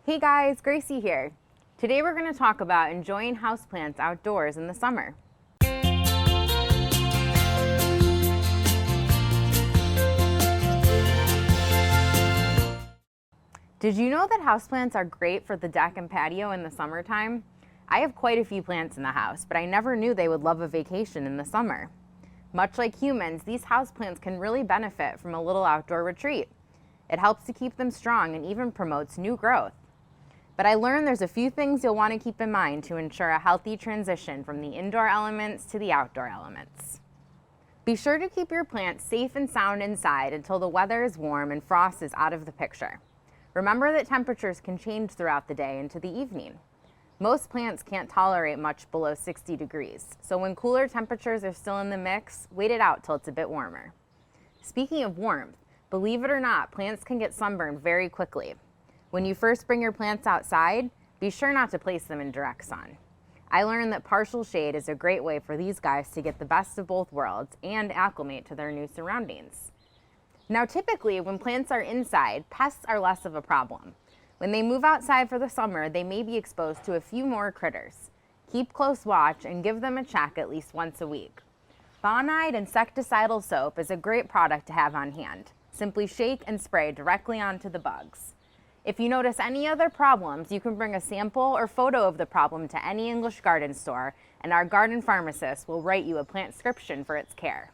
Hey guys, Gracie here. Today we're going to talk about enjoying houseplants outdoors in the summer. Did you know that houseplants are great for the deck and patio in the summertime? I have quite a few plants in the house, but I never knew they would love a vacation in the summer. Much like humans, these houseplants can really benefit from a little outdoor retreat. It helps to keep them strong and even promotes new growth. But I learned there's a few things you'll want to keep in mind to ensure a healthy transition from the indoor elements to the outdoor elements. Be sure to keep your plants safe and sound inside until the weather is warm and frost is out of the picture. Remember that temperatures can change throughout the day into the evening. Most plants can't tolerate much below 60 degrees, so when cooler temperatures are still in the mix, wait it out till it's a bit warmer. Speaking of warmth, believe it or not, plants can get sunburned very quickly. When you first bring your plants outside, be sure not to place them in direct sun. I learned that partial shade is a great way for these guys to get the best of both worlds and acclimate to their new surroundings. Now typically, when plants are inside, pests are less of a problem. When they move outside for the summer, they may be exposed to a few more critters. Keep close watch and give them a check at least once a week. Bonide Insecticidal soap is a great product to have on hand. Simply shake and spray directly onto the bugs. If you notice any other problems, you can bring a sample or photo of the problem to any English garden store, and our garden pharmacist will write you a plant prescription for its care.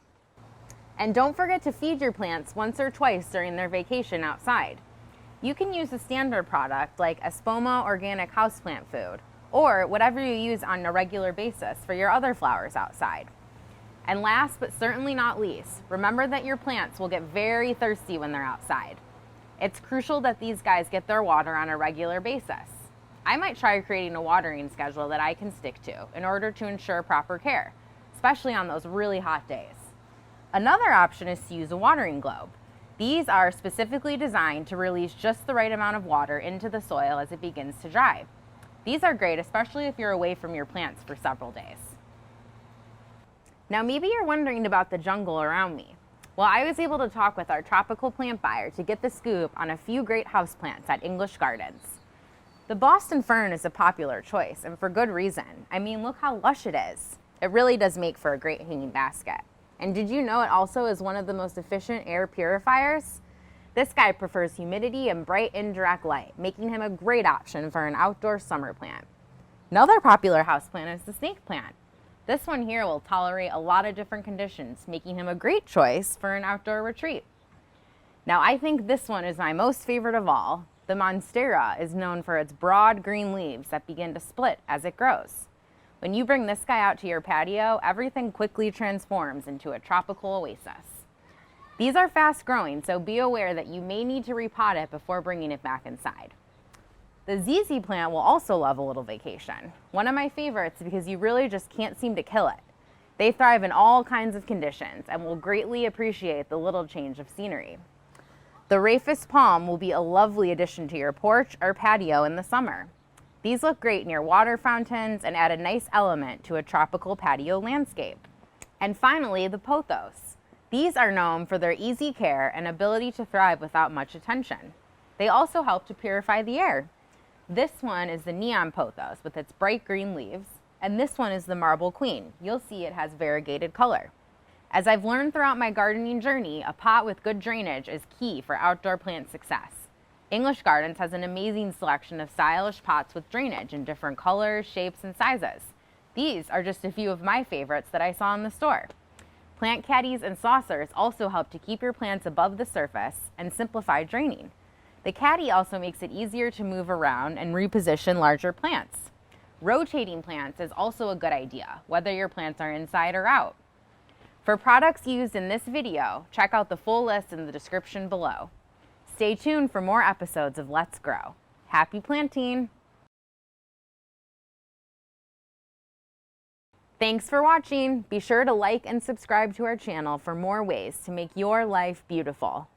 And don't forget to feed your plants once or twice during their vacation outside. You can use a standard product like Espoma organic houseplant food, or whatever you use on a regular basis for your other flowers outside. And last but certainly not least, remember that your plants will get very thirsty when they're outside. It's crucial that these guys get their water on a regular basis. I might try creating a watering schedule that I can stick to in order to ensure proper care, especially on those really hot days. Another option is to use a watering globe. These are specifically designed to release just the right amount of water into the soil as it begins to dry. These are great, especially if you're away from your plants for several days. Now maybe you're wondering about the jungle around me. Well, I was able to talk with our tropical plant buyer to get the scoop on a few great houseplants at English Gardens. The Boston Fern is a popular choice, and for good reason. I mean, look how lush it is. It really does make for a great hanging basket. And did you know it also is one of the most efficient air purifiers? This guy prefers humidity and bright indirect light, making him a great option for an outdoor summer plant. Another popular houseplant is the snake plant. This one here will tolerate a lot of different conditions, making him a great choice for an outdoor retreat. Now I think this one is my most favorite of all. The Monstera is known for its broad green leaves that begin to split as it grows. When you bring this guy out to your patio, everything quickly transforms into a tropical oasis. These are fast growing, so be aware that you may need to repot it before bringing it back inside. The ZZ plant will also love a little vacation. One of my favorites because you really just can't seem to kill it. They thrive in all kinds of conditions and will greatly appreciate the little change of scenery. The Raphis Palm will be a lovely addition to your porch or patio in the summer. These look great near water fountains and add a nice element to a tropical patio landscape. And finally, the pothos. These are known for their easy care and ability to thrive without much attention. They also help to purify the air. This one is the Neon Pothos with its bright green leaves, and this one is the Marble Queen. You'll see it has variegated color. As I've learned throughout my gardening journey, a pot with good drainage is key for outdoor plant success. English Gardens has an amazing selection of stylish pots with drainage in different colors, shapes, and sizes. These are just a few of my favorites that I saw in the store. Plant caddies and saucers also help to keep your plants above the surface and simplify draining. The caddy also makes it easier to move around and reposition larger plants. Rotating plants is also a good idea, whether your plants are inside or out. For products used in this video, check out the full list in the description below. Stay tuned for more episodes of Let's Grow. Happy planting! Thanks for watching. Be sure to like and subscribe to our channel for more ways to make your life beautiful.